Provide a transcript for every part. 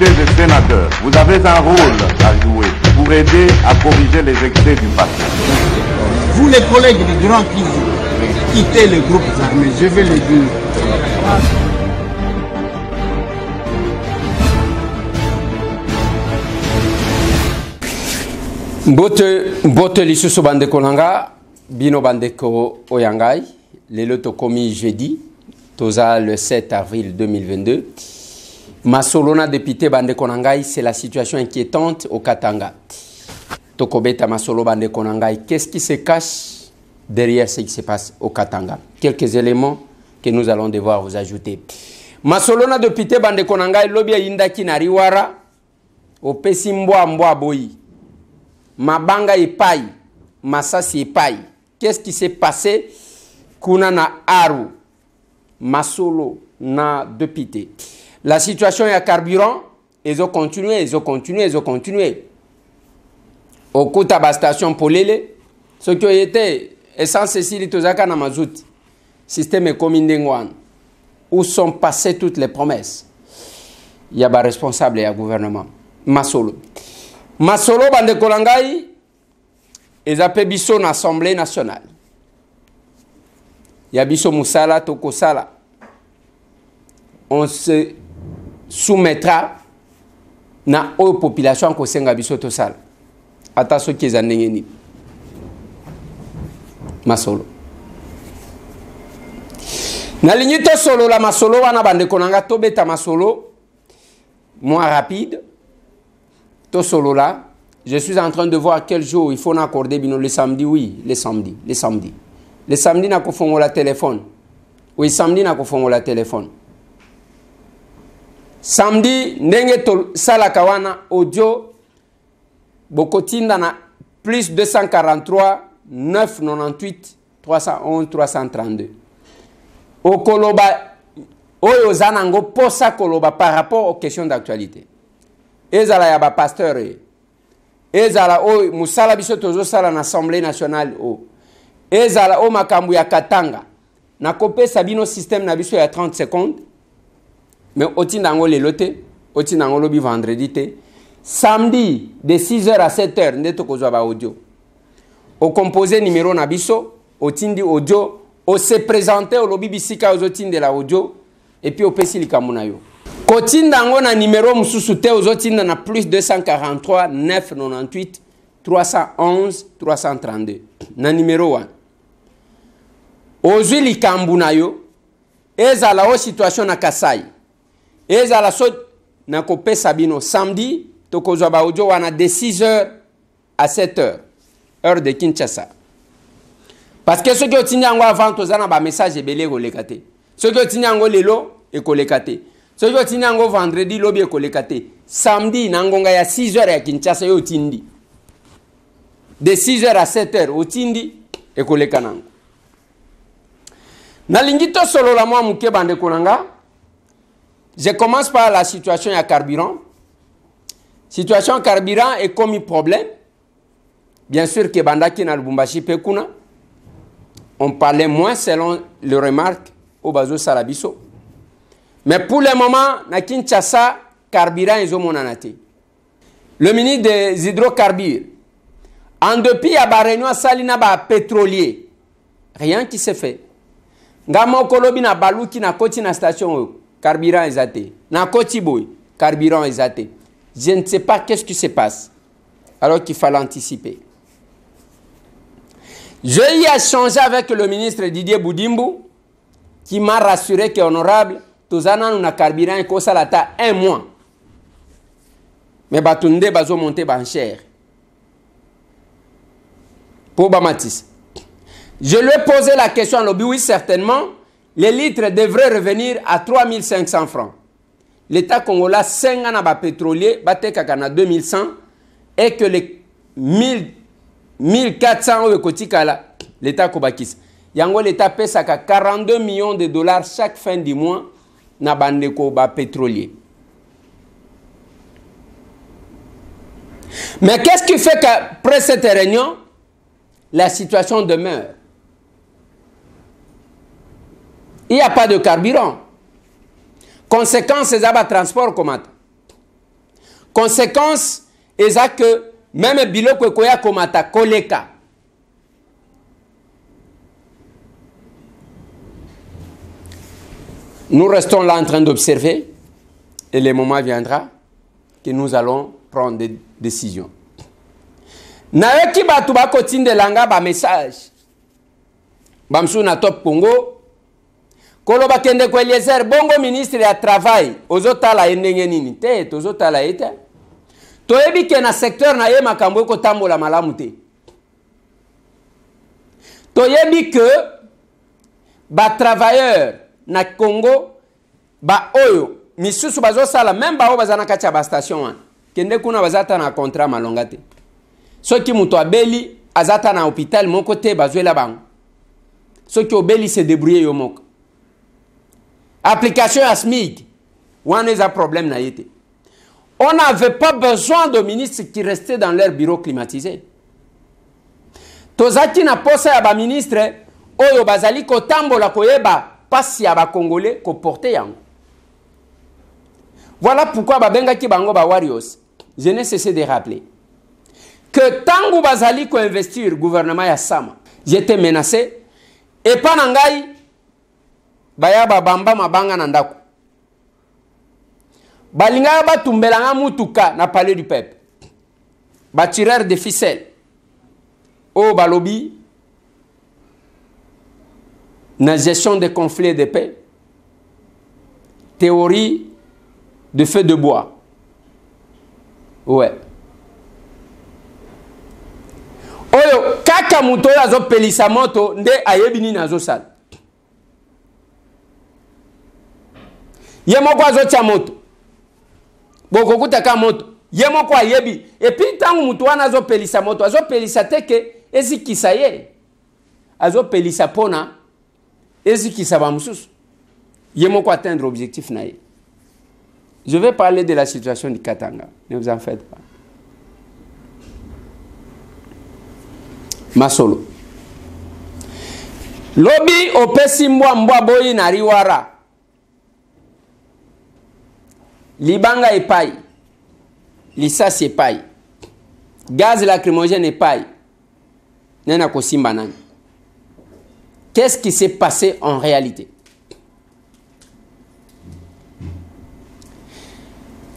députés et sénateurs, vous avez un rôle à jouer pour aider à corriger les excès du passé. Vous les collègues des grands qui quittez les groupes armés, je vais le dire. Mbote lisusu bandeko nanga bino bandeko oyangai lelo tokomi jeudi toza le 7 avril 2022 Masolona député bandeko nangai, c'est la situation inquiétante au Katanga. Tokobeta Masolo bandeko nangai, qu'est-ce qui se cache derrière ce qui se passe au Katanga? Quelques éléments que nous allons devoir vous ajouter. Masolona député bandeko nangai lobia indaki na riwara opesi mbwa boyi. Mabanga epai, masasi epai. Qu'est-ce qui s'est passé? Kuna na Aru, Masolo na député. La situation est à carburant, ils ont continué. Au Kouta ba station Polele, ce qui a été essence ici tozaka na mazout. Système est comme Indengwan. Où sont passées toutes les promesses? Il y a des responsables et un gouvernement. Masolo bande kolangai, ils appellent biso na Assemblée nationale. Il y a biso Moussala, Tokosala. On se soumettra na o population ko senga biso tosala. Ata so ki ezandengeni. Masolo. Na ligne to solo la masolo wana bande konanga to beta masolo moins rapide. To solo là, je suis en train de voir quel jour il faut accorder bino le samedi, oui, le samedi. Le samedi na ko fongo la téléphone. Oui, samedi na ko fongo la téléphone. Samedi ndenge to sala kawana audio bokotinda na plus 243 998 311 332. Okoloba oyo zanango posa koloba par rapport aux questions d'actualité. Ezala ya ba pasteur ezala o musala biso tozo sala na Assemblée nationale o ezala o makambu ya Katanga na kopesa bino système na biso ya 30 secondes mais otindango lelote otindango lobi vendredi te samedi de 6h à 7h ndeto kozwa ba audio o composer numéro na biso otindi audio o se présenter au lobi bisika ozotinde la audio et puis opesi likamuna yo kotindango na numéro mususu te ozotinda na plus 243 998 311 332 na numéro 1 ozwi likambu na yo ezala o situation na Kasai ezala so na kopesa bino samedi tokozwa ba audio wana de 6h à 7h heure de Kinshasa parce que ce qui otindango avant tozana ba message ebele kolekate ce qui otindango lelo ekolekate ce qui otindango vendredi lobi ekolekate samedi nangonga ya 6h ya Kinshasa yo tindi de 6h à 7h otindi ekolekanango na lingito solo la moi muke bande konanga. Je commence par la situation à carburant. Situation carburant est comme un problème. Bien sûr que Bandaki na Lubumbashi Pekuna, on parlait moins selon les remarques au Bazo Salabiso. Mais pour le moment, na Kinshasa, carburant est monanate. Le ministre des hydrocarbures, en dépit à Baréno Salina ba pétrolier, rien qui se fait. Ngamo kolobi na baluki na koti na station carburant exaté. Na koti boy, carburant exaté. Je ne sais pas qu'est-ce qui se passe. Alors qu'il fallait anticiper. J'ai eu à échanger avec le ministre Didier Boudimbu qui m'a rassuré que honorable, tozana na carburant et kosa lata 1 mois. Mais batunde bazo monter ban cher. Pour Bamatis. Je lui ai posé la question à l'objet, oui, certainement, les litres devraient revenir à 3500 francs. L'État congolais, 5 ans de pétrolier, batekakana 2100, et que les 1400 euros l'État Kobakis. Yango l'État paie 42 millions de dollars chaque fin du mois na bandeko ba pétrolier. Mais qu'est-ce qui fait qu'après cette réunion, la situation demeure? Il n'y a pas de carburant. Conséquence, c'est un transport comme ça. conséquence eza que même biloko ekoya komata koleka. Nous restons là en train d'observer et le moment viendra que nous allons prendre des décisions. Nayoki batu bako tindelanga ba message. Bamsu na Top Congo. Koloba kende ko Eliezer bongo ministre ya travail. Ozotala endenge nini te, tozotala ete. Toyebi ke na secteur na ye makambo ko tambola malamu te. Toyebi que ba travailleur na Congo ba oyo misusu bazo sala même ba o bazana kacha ba station kende kuna bazata na contrat malonga te. Soki muto abeli azata na hôpital moko te bazwela bango. Soki obeli se débrouiller yo moko. Application à SMIC, on a un problème na yete. On n'avait pas besoin de ministres qui restaient dans leur bureau climatisé. Tozaki na posa ya ba ministre oyo bazali ko tambola koyeba pasi ya ba congolais ko porter yango. Voilà pourquoi babenga ki bango ba warriors. Je n'ai cessé de rappeler que tangu bazali ko investir gouvernement ya Sama, j'étais menacé et pas nangai baya babamba mabanga na ndako. Balinga ba tumbelanga mutuka na palais du peuple. Ba tireur de ficelle. O balobi na gestion des conflits de paix. Théorie de feu de bois. Ouais. Oyo kaka muto azo pelisa moto nde ayebini nazo sal. Yemo kwa zo tia moto. Boko kutaka moto. Yemo kwa yebi. Et puis tangu muto wana azo pelisa moto, azo pelisa teke ezikisa ye. Azo pelisa pona ezikisa ba mususu. Yemo kwa atteindre objectif na ye. Je vais parler de la situation du Katanga. Ne vous en faites pas. Masolo. Lobi opesi mbwa boyi na riwara. Libanga epai. Lisasi epai. Gaz lacrymogène epai. Nena kosimba nani. Qu'est-ce qui s'est passé en réalité?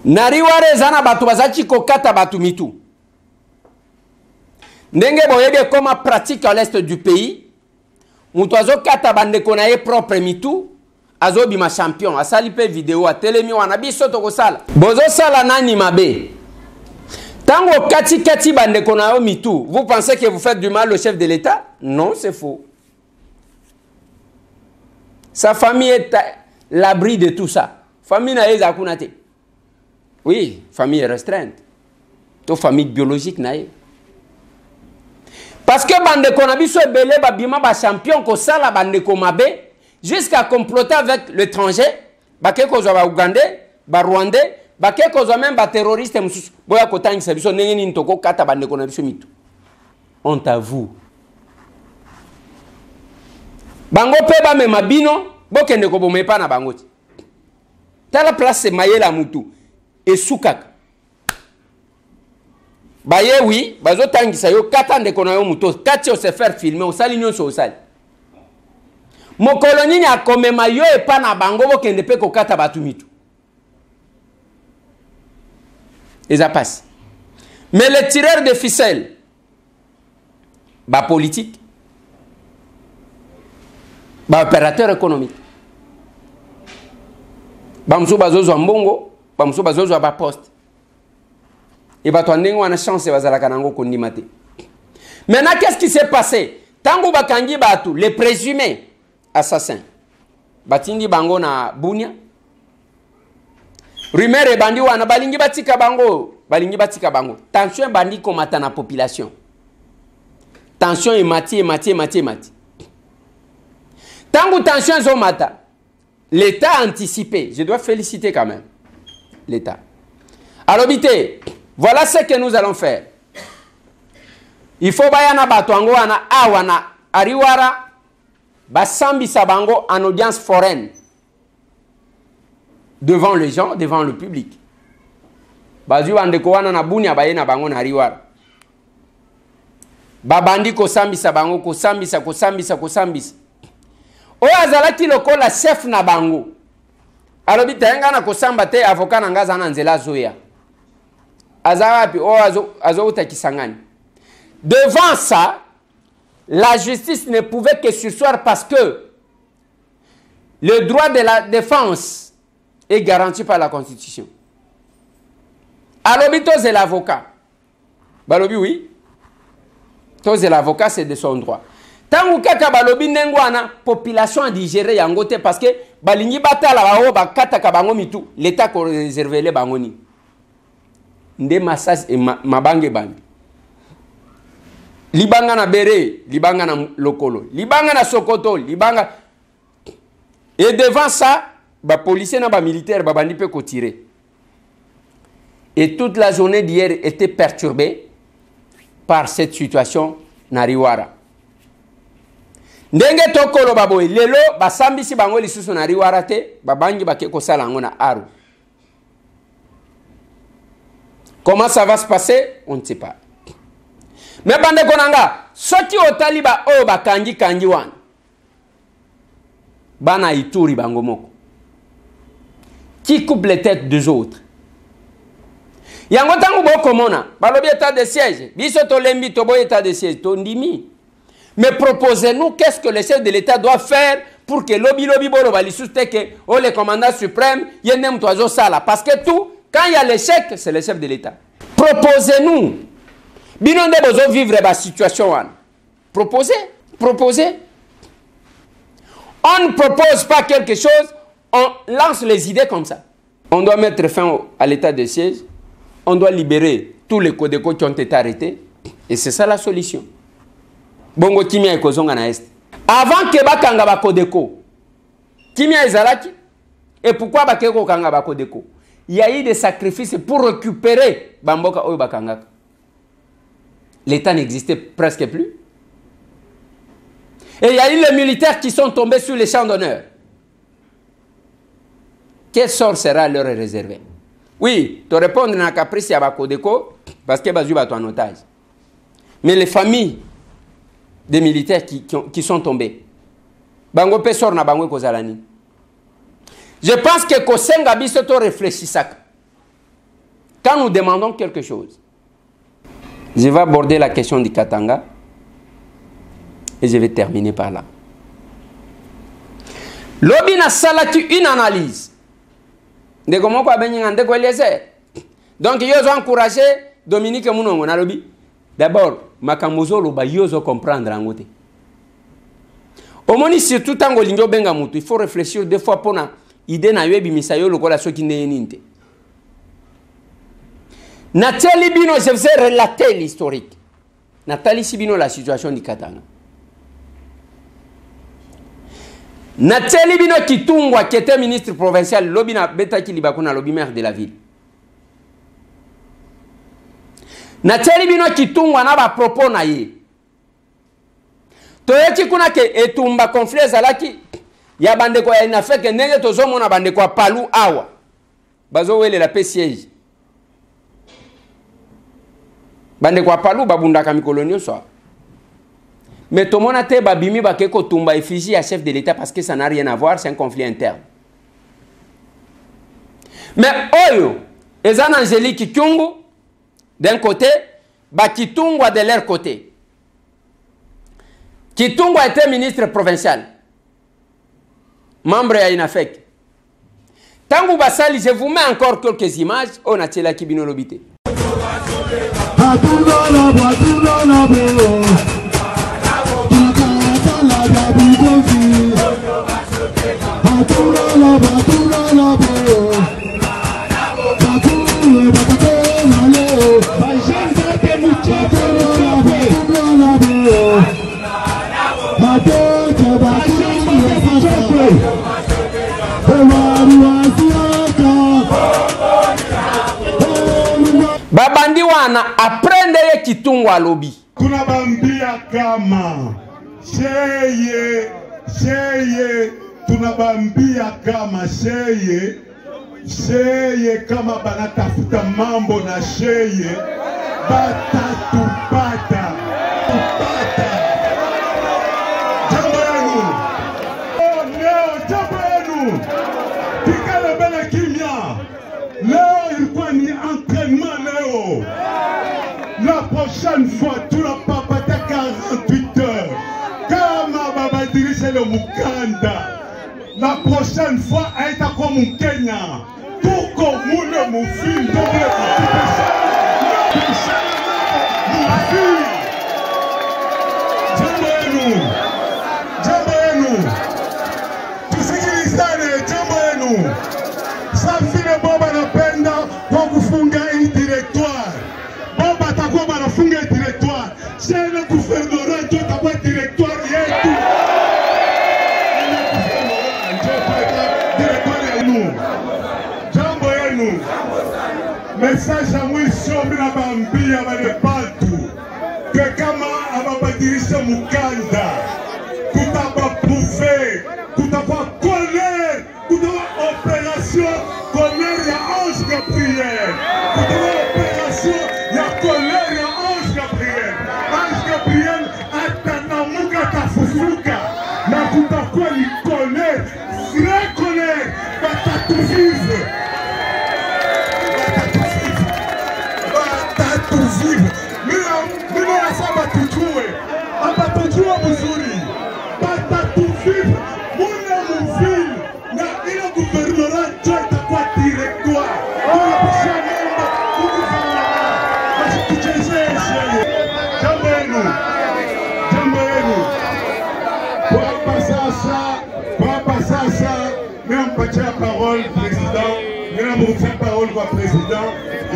Nariware zana batu bazachi kokata batu mitu. Ndenge boyebe comme pratique à l'est du pays. Mutu azo kata bandeko na ye propre mitu. Azo bima champion. Asali pe vidéo a telemi wana biso toko sala. Bozo sala nani mabe. Tango kati bandeko na yo mitu. Vous pensez que vous faites du mal au chef de l'État? Non, c'est faux. Sa famille est l'abri de tout ça. Famille na ye zakuna te. Oui, famille restreinte. To famille biologique na ye. Parce que bandeko na biso ebele ba bima ba champion ko sala bandeko mabe jusqu'à comploter avec l'étranger, ba keko zo ba Ougandais, ba Rwandais, ba keko zo même ba terroriste mususu. Boya ko tangisa biso ndenge ni ntoko kata bandeko na biso mitu. Honte à vous. Bango pe ba mema bino, bokende ko bomepa na bango ti. Tala place mayela mutu et soukaka. Baye oui, bazo tangisa yo kata ndeko na yo muto, kati o se faire filmer, o sali nyonso o sali. Mokolo nini akomema yo epa na bango bokende pe ko kata batu mitu. Et ça passe. Mais les tireurs de ficelle, ba politique, ba opérateur économique, ba mso bazozo mbongo, ba mso bazozo ba poste. Et ba twandengo wana chance bazalaka nango kondima te. Maintenant qu'est-ce qui s'est passé? Tango bakangi batu, les présumés assassins. Batindi bango na Bunia. Rumeur e bandi wana balingi batika bango. Tension bandi komata na population. Tension e mati. Tango tension zo mata. L'État a anticipé. Je dois féliciter quand même l'État. Alors bité, voilà ce que nous allons faire. Il faut bayana batwango wana awana ariwara basambi sabango en audience foraine devant les gens, devant le public. bazwi bandeko wana na bunia baye na bango na riwara babandi kosambisa bango kosambisa oyo azalaki lokola chef na bango alobi tayenga na kosamba te avocat na ngaza na nzela zoya azawapi oyo azoutakisa ngani. Devant ça, la justice ne pouvait que surseoir parce que le droit de la défense est garanti par la Constitution. Alobi toze l'avocat. Balobi oui. Toze l'avocat c'est de son droit. Tangu kaka balobi nengwana population a digéré yango te parce que balingi batala bao bakata ka bango mitu l'état ko réserver les bangoni. Nde masas et mabange bangi. Libanga na bere, libanga na lokolo, libanga na sokoto, libanga. Et devant ça, ba policier na ba militaire ba bandi pe ko tirer. Et toute la journée d'hier était perturbée par cette situation na Riwara. Ndenge tokolo baboy lelo basambisi bango lisusu na Riwara te babangi bake ko sala ngo na aru. Comment ça va se passer? On ne sait pas. Mais bande konanga, soti otali ba o ba kangi wan. Bana ituri bango moko. Qui coupe les têtes des autres. Yango tangu boko mona, balobi état de siège. Biso to lembi to boy état de siège to ndimi. Mais proposez-nous qu'est-ce que le chef de l'État doit faire pour que lobby bolo balisus teke o le commandant suprême yenem toazo sala parce que tout quand il y a l'échec, c'est le chef de l'État. Proposez-nous. Bino nde bozo vivre ba situation wan. Proposez. On ne propose pas quelque chose, on lance les idées comme ça. On doit mettre fin à l'état de siège. On doit libérer tous les Codeco qui ont été arrêtés. Et c'est ça la solution. Bongo kimia ekozonga na est. Avant que bakanga ba Codeco, kimia ezalaki. Et pourquoi bakeko kanga ba Codeco? Il y a eu des sacrifices pour récupérer Bamboka Oyo Bakangaka. L'État n'existait presque plus. Et il y a eu les militaires qui sont tombés sur les champs d'honneur. Quel sort sera leur réservé? Oui, te répondre à la caprice à Bakodeko, parce que Bazou va en otage. Mais les familles des militaires qui sont tombés, Bango Pesor na Bango Kozalani. Je pense que Kosenga Bisoto réfléchit ça. Quand nous demandons quelque chose, je vais aborder la question du Katanga et je vais terminer par là. Lobina Salaki une analyse. De comment quoi de quoi donc ils ont encouragé Dominique Mounongo na lobby. D'abord, Makamozo loba yozo comprendre en côté. Au moins surtout tango lingo benga mutu, il faut réfléchir deux fois pour na idée na yebi misayo lokola soki ndeninte. Nathalie Bino, je vous ai relaté l'historique. Nathalie Sibino, la situation du Katanga. Nathalie Bino Kitungwa, qui était ministre provincial, Lobina Beta Kilibakuna, Lobi maire de la ville. Nathalie Bino Kitungwa n'a pas propos naïe. Toyeki kuna ke etumba conflit zalaki ya bandeko ya inafe ke ndenge tozomo na bandeko ya palu awa. Bazo wele la siège. Bande kwa palu babunda kami kolonio so. Mais tout le monde a été babimi bakeko tumba effigie à chef de l'État parce que ça n'a rien à voir, c'est un conflit interne. Mais oyo, ezan Angélique Kitungu d'un côté, ba Kitungwa de leur côté. Kitungwa était ministre provincial, membre à INAFEC. Tangu basali, je vous mets encore quelques images. On a tela kibino lobité. Babandi wana aprende ye Kitungwa lobi. Tunabambia kama sheye tunabambia kama sheye Sheye kama banatafuta mambo na sheye batatupata. Jambo yenu. Leo jambo yenu. Tikale bele kimya. Leo ilikuwa ni entraînement leo. La prochaine fois tu n'as pas battu 48 heures. Kama baba dirige le mukanda. La prochaine fois aitakuwa Mkenya. Tuko mule mufili doble mufili. Jambo yenu. Tusikilizane jambo yenu. Safile Boba napenda kwa kufunga hii directoire. Boba atakuwa banafunga hii directoire. Shene gouvernement ndio atakuwa directoire yetu. Jambo yenu. Message ya mwisho bila bambia wale batu. Que kama ababadilisha mukanda. Kutabaprouver. Kutaba colère. Kutaba opération colère ya Ange Gabriel. Kutaba opération ya colère ya Ange Gabriel. Ange Gabriel atanamuka tafufuka. Na kutakuwa ni colère. Vraie colère. Batatuvive. Batatuvive. Mimi nasema tujue. Abatujua mzuri. Batatuvive. Mune muvile. Na ile gouvernement ndio itakuwa directoire. Tunapisha nenda kugouvernement. Basi tuchezee shehe. Jambo yenu. Jambo yenu. Kwa sasa, nampatia parole président. Nampatia parole kwa président.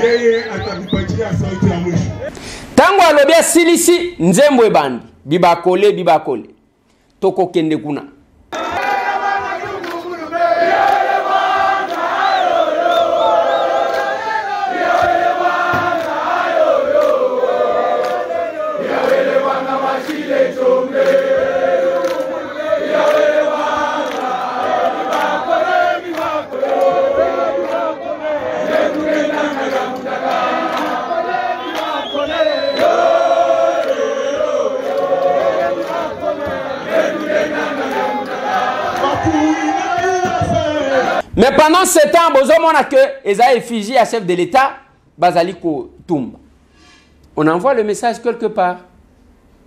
Yeye atakupatia sauti ya mwisho. Tango alobia silisi nzembwe bandi. Bibakole. Toko kende kuna. Mais pendant ce temps, on a que Esaïe effigie à chef de l'État, Bazaliko Toumba. On envoie le message quelque part.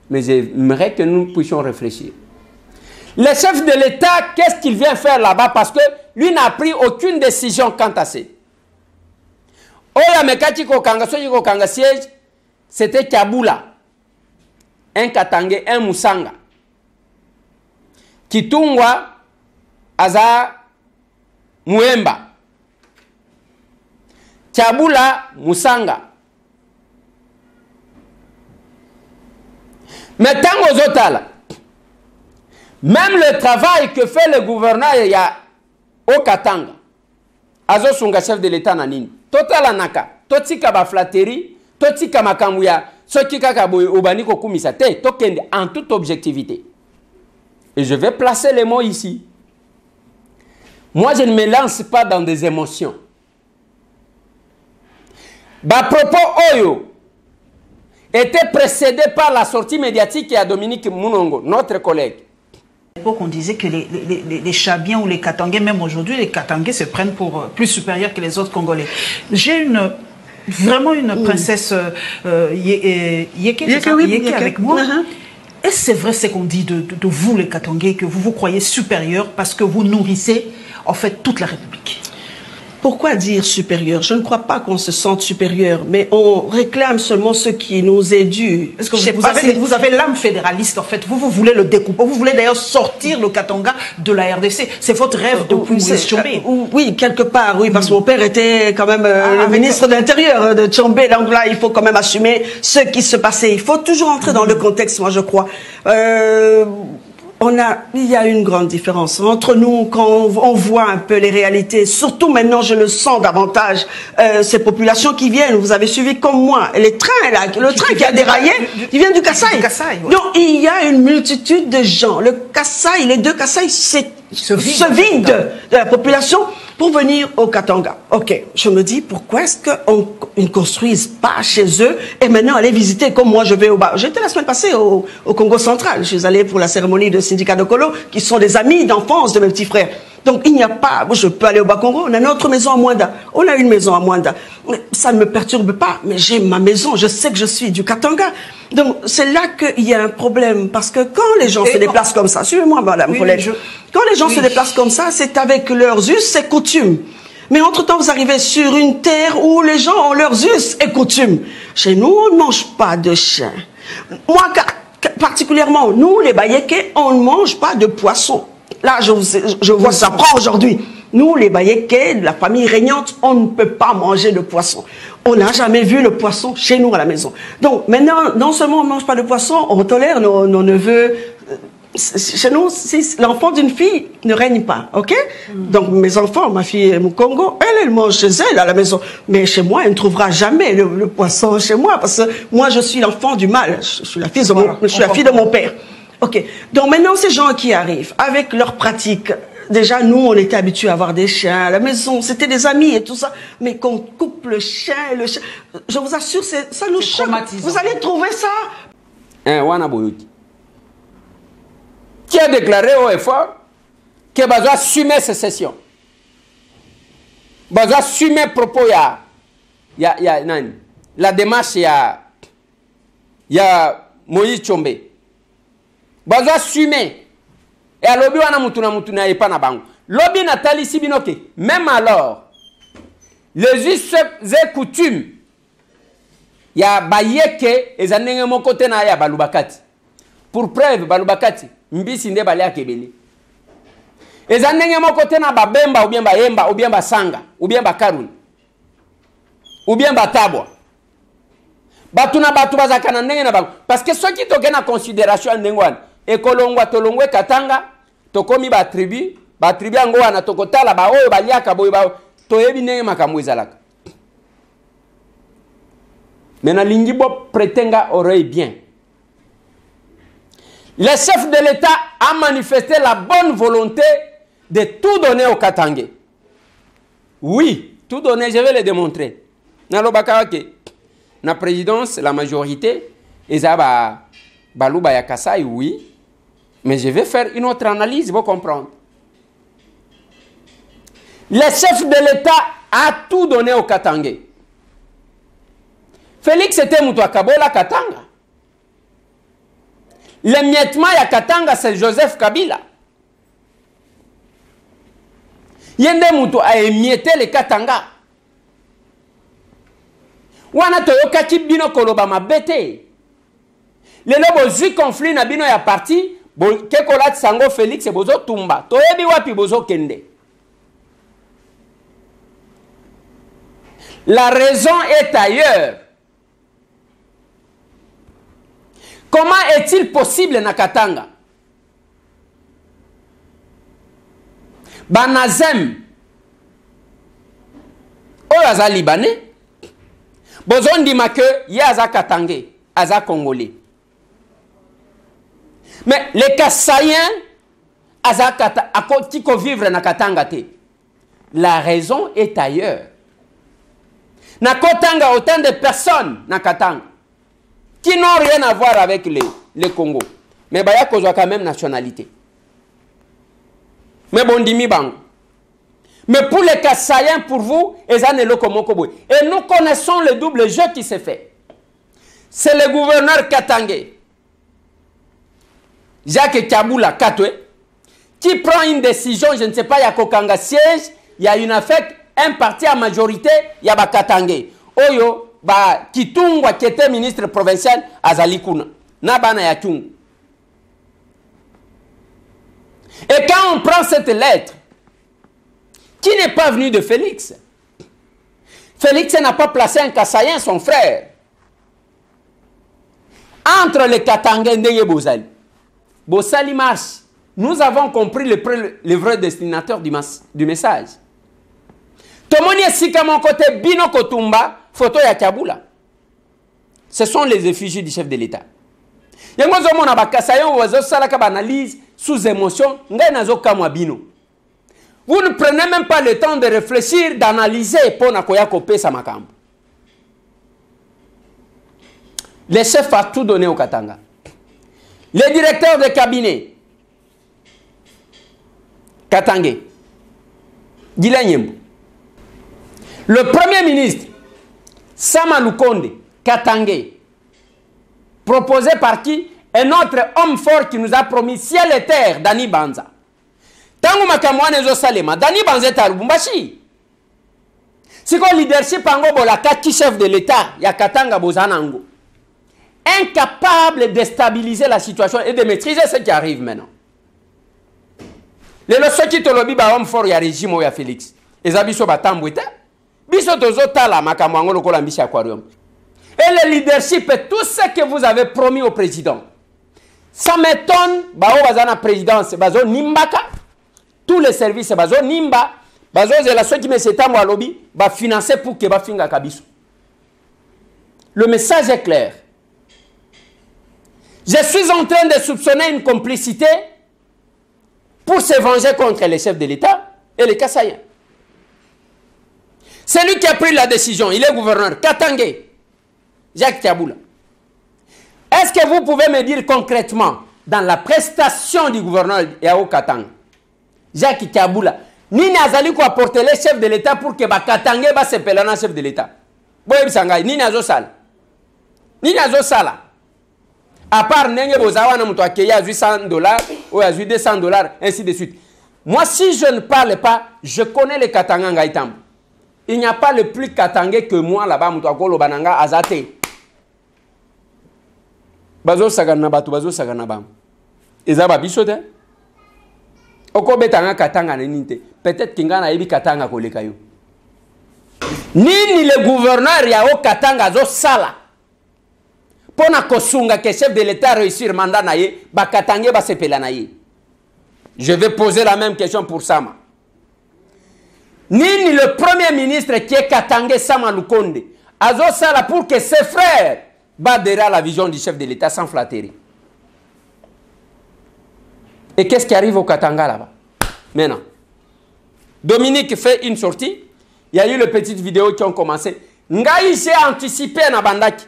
Mais j'aimerais que nous puissions réfléchir. Le chef de l'État, qu'est-ce qu'il vient faire là-bas? Parce que lui n'a pris aucune décision quant à ça. Oya Mekati Kanga siège, c'était Kabula. Un Katangé, un Musanga. Kitungwa, Aza Muemba. Kabula, Musanga. Mais tant aux autres, même le travail que fait le gouverneur au Katanga, Azo Sunga chef de l'État nanini, total anaka, totika ba flatterie, totika makamouya, soki kaka boy obani ko kumisa te, tokende en toute objectivité. Et je vais placer les mots ici. Moi, je ne me lance pas dans des émotions. Ba propos Oyo était précédé par la sortie médiatique à Dominique Mounongo, notre collègue. À l'époque, on disait que les Chabiens ou les Katangais, même aujourd'hui, les Katangais se prennent pour plus supérieurs que les autres Congolais. J'ai vraiment une princesse Yeke avec moi. Est-ce que c'est vrai ce qu'on dit de vous, les Katangais, que vous vous croyez supérieurs parce que vous nourrissez en fait toute la République? Pourquoi dire supérieur? Je ne crois pas qu'on se sente supérieur, mais on réclame seulement ce qui nous est dû. Est-ce que vous avez l'âme fédéraliste, en fait. Vous voulez le découper. Vous voulez d'ailleurs sortir le Katanga de la RDC. C'est votre rêve depuis Tchombe. Oui, quelque part, oui, parce que mon père était quand même le ministre de l'Intérieur de Tchombe. Donc là, il faut quand même assumer ce qui se passait. Il faut toujours entrer dans le contexte, moi, je crois. Il y a une grande différence entre nous quand on voit un peu les réalités. Surtout maintenant, je le sens davantage, ces populations qui viennent. Vous avez suivi comme moi. Les trains, là, le train qui a déraillé, il vient du Kasaï. Ouais. Donc, il y a une multitude de gens. Le Kasaï, les deux Kasaï se vident de la population. pour venir au Katanga. Ok, je me dis, pourquoi est-ce qu'on ne construise pas chez eux et maintenant aller visiter comme moi je vais au bas. J'étais la semaine passée au Congo central. Je suis allée pour la cérémonie de syndicat de Kolo, qui sont des amis d'enfance de mes petits frères. Donc il n'y a pas, je peux aller au Bas-Congo, on a notre maison à Mwanda. On a une maison à Mwanda. Ça ne me perturbe pas, mais j'ai ma maison, je sais que je suis du Katanga. Donc c'est là qu'il y a un problème, parce que quand les gens se déplacent comme ça, suivez-moi madame Colette, quand les gens se déplacent comme ça, c'est avec leurs us et coutumes. Mais entre-temps, vous arrivez sur une terre où les gens ont leurs us et coutumes. Chez nous, on ne mange pas de chien. Moi, particulièrement, nous, les Bayékés, on ne mange pas de poisson. Là, je vois ça prend aujourd'hui. Nous, les Bayékés, la famille régnante, on ne peut pas manger de poisson. On n'a jamais vu le poisson chez nous à la maison. Donc, maintenant, non seulement on ne mange pas de poisson, on tolère nos neveux. Chez nous, si l'enfant d'une fille ne règne pas, ok? Donc, mes enfants, ma fille au Congo, elle mange chez elle à la maison. Mais chez moi, elle ne trouvera jamais le poisson chez moi, parce que moi, je suis l'enfant du mal. Je suis la fille de mon père. Ok. Donc, maintenant, ces gens qui arrivent, avec leurs pratiques, déjà, nous, on était habitués à avoir des chiens à la maison, c'était des amis et tout ça, mais qu'on coupe le chien, je vous assure, ça nous choque. Vous allez trouver ça. Wana Boyuti, qui a déclaré haut et fort que Bazo assumer ces sessions. Bazo assumer propos la démarche il y a Moïse Tchombe. Bazo assumer. Et à l'obi wana mutuna et pas na bango. L'obi natali sibinoke. Même alors, les us et coutumes, il y a Bayeke et zanenge mon côté na ya balubakati. Pour preuve, balubakati. Mbisi nde balea kebele. Eza ndenge moko te na babemba ou bien bayemba ou bien basanga ou bien bakaruni ou bien batabwa. Batu na batu bazaka na ndenge na bango. Parce que ceux qui toke na considération ndenge wana ekolongwa tolongwe Katanga tokomi ba tribu yango wana tokotala ba oyo baliaka boyo ba toyebi ndenge makambo ezalaka. Mena lingi bo pretenga oreille bien. Le chef de l'État a manifesté la bonne volonté de tout donner au Katangais. Oui, tout donner, je vais le démontrer. Dans la présidence, la majorité, Balouba Yakassai, oui, mais je vais faire une autre analyse, vous comprendre. Le chef de l'État a tout donné au Katangais. Félix était Moutouakabola Katanga. L'émiettement ya Katanga, c'est Joseph Kabila. Yende Moutou a émietté le Katanga. Wana toyoka ki bino koloba mabete. Lelo bozi conflit na bino ya parti, kekolat sango Félix et bozo tumba. Toyebi wapi bozo kende. La raison est ailleurs. Comment est-il possible na Katanga? Banazem oyaza libanais. Bozon di make yaza Katangais, aza congolais. Mais les Kassaïens aza tiko vivre na Katanga te. La raison est ailleurs. Na Katanga autant de personnes na Katanga qui n'ont rien à voir avec les Congo. Mais baya kozwa quand même nationalité. Mais bon dimi bang. Mais pour les Kassaïens, pour vous, et nous connaissons le double jeu qui s'est fait. C'est le gouverneur katangais, Jacques Kabula Katwe, qui prend une décision, je ne sais pas, il y a Kokanga siège, il y a une affaire, un parti à majorité, il y a Katangé. Oyo, Kitungwa qui était ministre provincial, Azalikuna. Nabana Yatung. Et quand on prend cette lettre, qui n'est pas venu de Félix. Félix n'a pas placé un Kassaïen, son frère. Entre les Katangais et Bozali. Bozali marche. Nous avons compris le vrai destinataire du message. Tomoni Sika mon côté Bino Kotumba, photo ya Kabula. Ce sont les effigies du chef de l'État. Yango zomona ba Kassaïen wazo salaka ba analyse sous émotion, ngai nazo kamwa Bino. Vous ne prenez même pas le temps de réfléchir, d'analyser pour nakoya kopé sa makambo. Le chef a tout donné au Katanga. Les directeurs de cabinet, Katangé, Gila Nyembo. Le premier ministre, Sama Lukonde, Katangé, proposé par qui? Un autre homme fort qui nous a promis ciel et terre, Dani Banza. Tango makamwane zo salema, Dani Banza est à Lubumbashi. Si le leadership ango bolaka qui chef de l'État, ya Katanga Bozanango. Incapable de déstabiliser la situation et de maîtriser ce qui arrive maintenant. Les leçons qui te lobby ba homme fort ya régime ya Félix. Ezabiso batambwete. Biso tozo tala makamwango lokola mbishi aquarium. Et le leadership et tout ce que vous avez promis au président. Ça m'étonne, bao bazana présidence, bazo nimbaka. Tous les services bazo nimba, bazo zela ceux qui me s'étamou à lobby, ba financer pour que ba finga kabiso. Le message est clair. Je suis en train de soupçonner une complicité pour se venger contre les chefs de l'État et les Kassaïens. C'est lui qui a pris la décision, il est gouverneur. Katangé, Jacques Kaboula. Est-ce que vous pouvez me dire concrètement, dans la prestation du gouverneur Yao Katang, Jacques Kaboula, Nini Azali ko apporter les chefs de l'État pour que Katangé va se pelana chef de l'État? Boye Bisangay, Nini Azo Sala. Nini Azo Sala. À part Nenge Bozawa na muto akeya $800 ou à $200, ainsi de suite. Moi, si je ne parle pas, je connais les Katanga Ngaitam. Il n'y a pas le plus Katangé que moi là-bas, muto akolo bananga azate. Bazo sagana batu, bazo sagana bam. Ezaba bisote. Oko betanga Katanga neninte. Peut-être kingana ebi Katanga koleka yo. Nini le gouverneur ya o Katanga zo sala. Pona kosunga que chef de l'État réussir mandat naye, ba Katangé ba sepela naye. Je vais poser la même question pour Sama. Nini le premier ministre qui est Katangé Sama Lukonde, azo sala pour que ses frères badèrent la vision du chef de l'État sans flatterie. Et qu'est-ce qui arrive au Katanga là-bas? Maintenant, Dominique fait une sortie. Il y a eu les petites vidéos qui ont commencé. Ngai s'est anticipé na bandaki.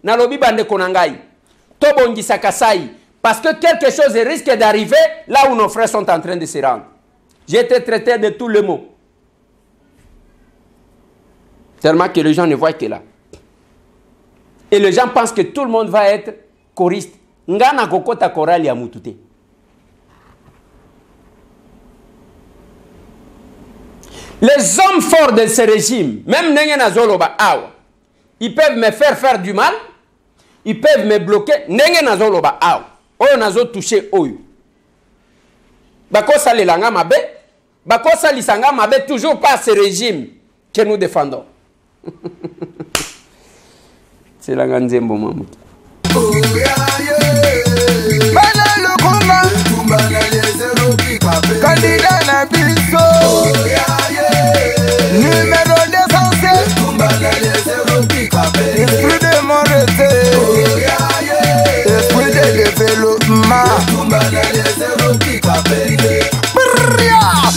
Na lobi bande konangai. Tobongi sakasai. Parce que quelque chose risque d'arriver là où nos frères sont en train de se rendre. J'ai été traité de tous les mots. Tellement que les gens ne voient que là. Et les gens pensent que tout le monde va être choriste. Ngana kokota chorale ya mutute. Les hommes forts de ce régime, même Nengen Zoloba Awa, ils peuvent me faire du mal, ils peuvent me bloquer. Nengen Zoloba Awa, Oyo Nazo touché Oyo. Bako Sali Langa Mabe, Bako Sali Sanga Mabe, toujours pas ce régime que nous défendons. C'est la Ganzembo Mamout. Candidat Nabiso numéro d'essentiel esprit de moralité esprit de développement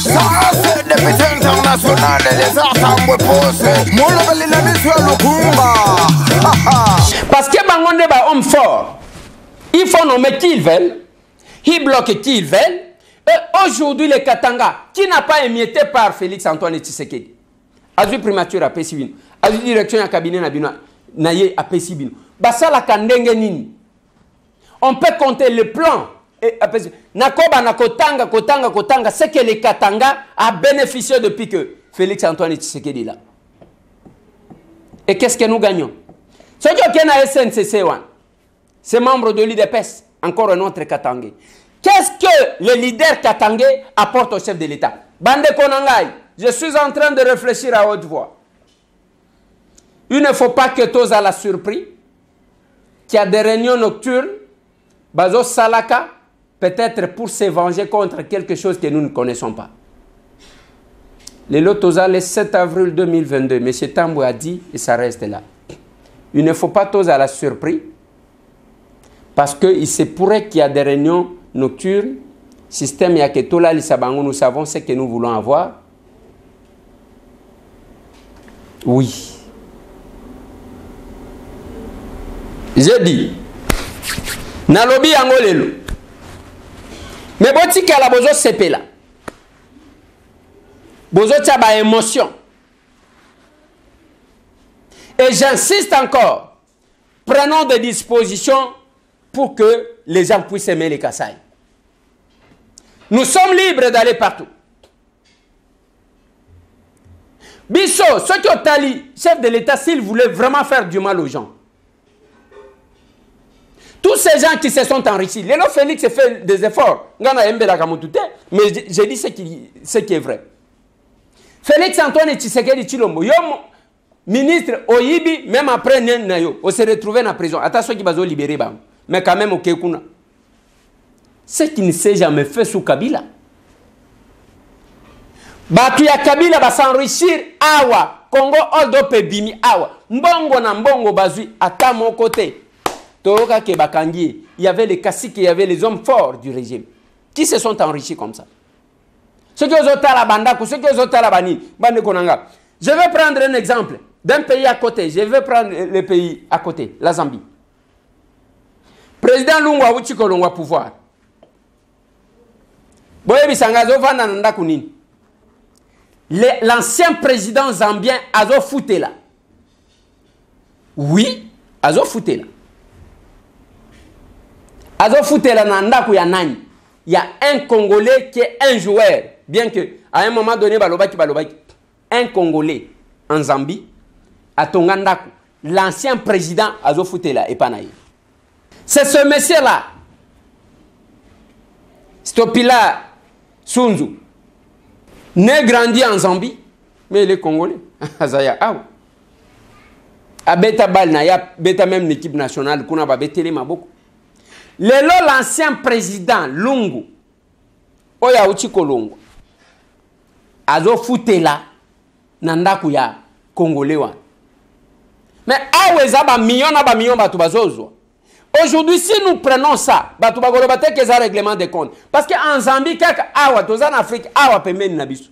ça c'est député international les arts posés mon la mission Lukumba. Parce que Bangonde ba homme fort, il faut nommer qui ils veulent, ils bloquent qui ils veulent. Et aujourd'hui, le Katanga, qui n'a pas émietté par Félix Antoine Tshisekedi, a vu primature à Pessibino, a vu direction à cabinet Naye à Pessibino. Basala Kandenge Nini. On peut compter le plan. Nakoba Nakotanga, Kotanga, c'est que le Katanga a bénéficié depuis que Félix Antoine Tshisekedi est là. Et qu'est-ce que nous gagnons? Ce qui est à SNCC, c'est membre de l'IDPS, encore un autre Katangé. Qu'est-ce que le leader Katangé apporte au chef de l'État? Bande Konangai, je suis en train de réfléchir à haute voix. Il ne faut pas que tous à la surprise qu'il y a des réunions nocturnes, Bazo Salaka, peut-être pour se venger contre quelque chose que nous ne connaissons pas. Le Lotosa, le 7 avril 2022, M. Tambou a dit, et ça reste là. Il ne faut pas tous à la surprise, parce qu'il se pourrait qu'il y a des réunions nocturnes système Yaketola Lissabango, nous savons ce que nous voulons avoir. Oui. J'ai dit, Nalobi Angolelo. Mais boti kala bozo sepela. Bozo tchaba émotion. Et j'insiste encore, prenons des dispositions pour que les gens puissent aimer les Kasaï. Nous sommes libres d'aller partout. Bisso, ceux qui ont tali, chef de l'État, s'il voulait vraiment faire du mal aux gens, tous ces gens qui se sont enrichis, Lélo Félix a fait des efforts, mais j'ai dit ce qui est vrai. Félix Antoine Tshisekedi Tshilombo, ministre Oyibi, même après Nayo, on s'est retrouvé dans la prison. Attention qui va se libérer, mais quand même au Kekuna. Ce qui ne s'est jamais fait sous Kabila. Batuya Kabila va s'enrichir awa, Congo Oldo Pebimi awa, Mbongo na Mbongo Bazui, à mon côté. Toroka Kebakangi, il y avait les caciques, il y avait les hommes forts du régime qui se sont enrichis comme ça. Ceux qui ont la bandaku, ceux qui ont la bani, bande konanga. Je vais prendre un exemple d'un pays à côté. Je vais prendre le pays à côté, la Zambie. Président Lungwa Uchiko Lungwa pouvoir. Boye bisangazo vana nanda kunini. L'ancien président zambien Azo Foutela. Oui, Azo Foutela. Azo Foutela nanda kuya nani. Il y a un Congolais qui est un joueur. Bien que, à un moment donné, un Congolais en Zambie, à Tongandaku, l'ancien président Azo Foutela et Panaï. C'est ce monsieur-là, Stopila Sunzu, né grandi en Zambie, mais il est Congolais. Azaya, ah. A Beta Balna, il y a Beta même l'équipe nationale, qu'on a Betele Maboko. L'ancien président Lungu, Oya Uchiko Lungu, Azo Foutela, Nandaku ya Congolais. Mais Awezaba million batubazozo. Aujourd'hui, si nous prenons ça, batubagolobate que ça règlement des comptes. Parce qu'en Zambie, kaka awa, en Afrique, awa pemeni nabisu.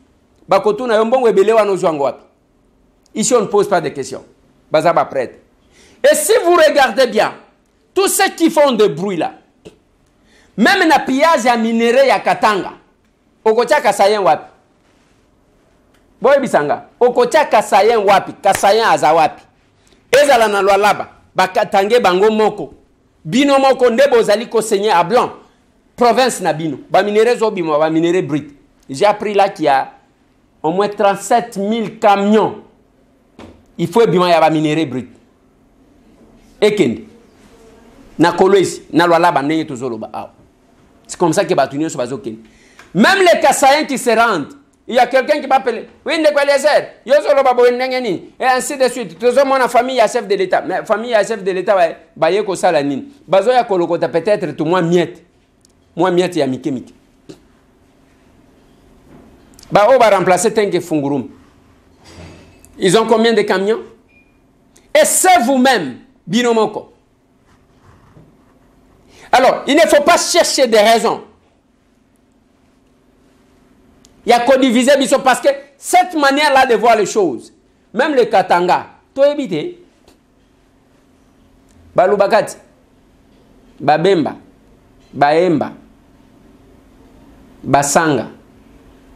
Bakotu na yombongo ebelewa no zwango wapi. Ici, on ne pose pas de questions. Bazaba prête. Et si vous regardez bien, tous ceux qui font de bruit là, même na pillage à minerai ya Katanga, okocha kasayen wapi. Boy bisanga, okocha kasayen wapi, kasayen aza wapi. Ezala na lwalaba, bakatange bango moko. Bino moko ndebo zali ko senye à blanc. Province na bino, ba minerai zobimo, ba minerai brut. J'ai appris là qu'il y a au moins 37 000 camions. Il faut bima ya ba minerai brut. Ekende. Na kolwezi, na lwalaba ndenge tozoloba awa. C'est comme ça que Batunio se base au Kenya. Même les Kassaïens qui se rendent, il y a quelqu'un qui va appeler. Oui, ne quoi les aides. Et ainsi de suite. Tout le monde a famille à chef de l'État. Mais famille à chef de l'État, bah, y'a quoi ça la nine. Bazo ya kolokota peut-être tout moins miette. Moi miette ya mike mike. Bah, on va remplacer Tenke Fungurum. Ils ont combien de camions? Et c'est vous-même, Binomoko. Alors, il ne faut pas chercher des raisons. Il y a qu'à diviser parce que cette manière-là de voir les choses, même le Katanga, tout éviter. Balubakati, Babemba, Baemba, Basanga,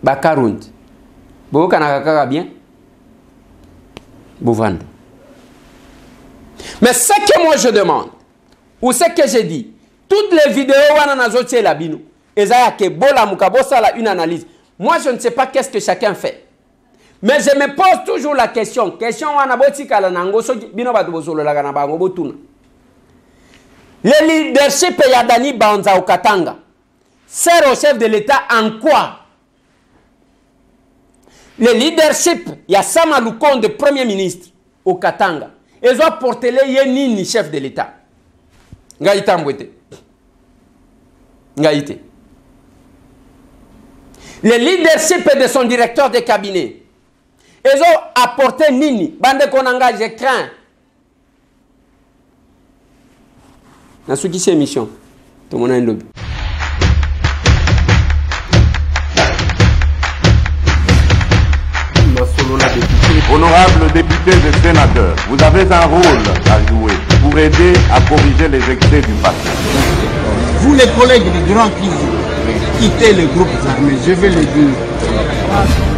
Bakarundi. Vous connaissez bien? Bouvande. Mais ce que moi je demande, ou ce que j'ai dit, toutes les vidéos wana nazotie la bino, ezaya ke bola mukabosa la une analyse. Moi je ne sais pas qu'est-ce que chacun fait. Mais je me pose toujours la question. Question wana botika la nango so bino batu bosolo la kana bango botuna. Le leadership ya Dani Banza au Katanga sert au chef de l'État en quoi? Le leadership ya Sama Lukonde premier ministre au Katanga. Ils ont porté les yenini chef de l'État. Ngaïta Mbwete. Ngaïté. Le leadership de son directeur de cabinet. Ils ont apporté Nini. Bande Konanga, je crains. Dans ce qui c'est mission. Tout le monde a un lobby. Honorables députés et sénateurs, vous avez un rôle à jouer pour aider à corriger les excès du passé. Vous les collègues des grands qui quittez les groupes armés, je vais le dire.